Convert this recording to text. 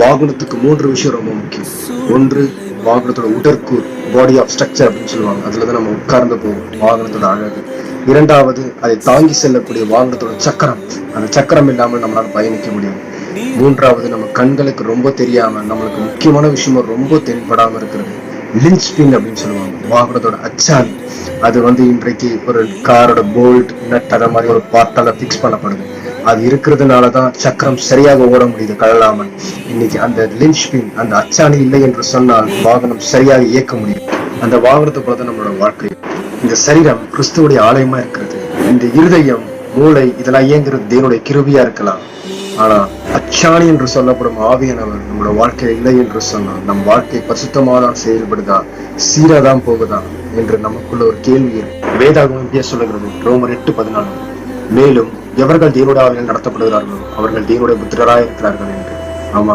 வாகனத்துக்கு 3 விஷயம் ரொம்ப முக்கியம். ஒன்று, வாகனத்தோட உடற்கூறு, பாடி ஆஃப் ஸ்ட்ரக்சர் அப்படின்னு சொல்லுவாங்க. அதுலதான் நம்ம உட்கார்ந்து போவோம், வாகனத்தோட அழகு. இரண்டாவது, அதை தாங்கி செல்லக்கூடிய வாகனத்தோட சக்கரம். அந்த சக்கரம் இல்லாமல் நம்மளால பயணிக்க முடியாது. மூன்றாவது, நம்ம கண்களுக்கு ரொம்ப தெரியாம நம்மளுக்கு முக்கியமான விஷயமும் ரொம்ப தென்படாம இருக்கிறது லிஞ்ச் பின் அப்படின்னு சொல்லுவாங்க, வாகனத்தோட அச்சாணி. அது இன்றைக்கு ஒரு காரோட போல்ட் நட் அத மாதிரி ஒரு பார்ட்டால பிக்ஸ் பண்ணப்படுது. அது இருக்கிறதுனாலதான் சக்கரம் சரியாக ஓட முடியுது கழலாமல். இன்னைக்கு அந்த லிஞ்ச் பின், அந்த அச்சாணி இல்லை என்று சொன்னால் வாகனம் சரியாக இயக்க முடியும். அந்த வாகனத்தை போலதான் நம்மளோட வாழ்க்கை. இந்த சரீரம் கிறிஸ்துவுடைய ஆலயமா இருக்கிறது. இந்த இருதயம், மூளை இதெல்லாம் இயங்குறது தேவனுடைய கிருபையா இருக்கலாம். ஆனா அச்சாணி என்று சொல்லப்படும் ஆவியானவர் நம்மளோட வாழ்க்கையில இல்லை என்று சொன்னால் நம் வாழ்க்கை பரிசுத்தமாதான் செயல்படுதா, சீராதான் போகுதா என்று நமக்குள்ள ஒரு கேள்வி இருக்கு. வேதாகமம் இப்படியே சொல்லுகிறது, ரோமர் 8:14, மேலும் எவர்கள் தேவனுடைய ஆவியால் நடத்தப்படுகிறார்களோ அவர்கள் தேவனுடைய புத்திரராய் இருக்கிறார்கள் என்று.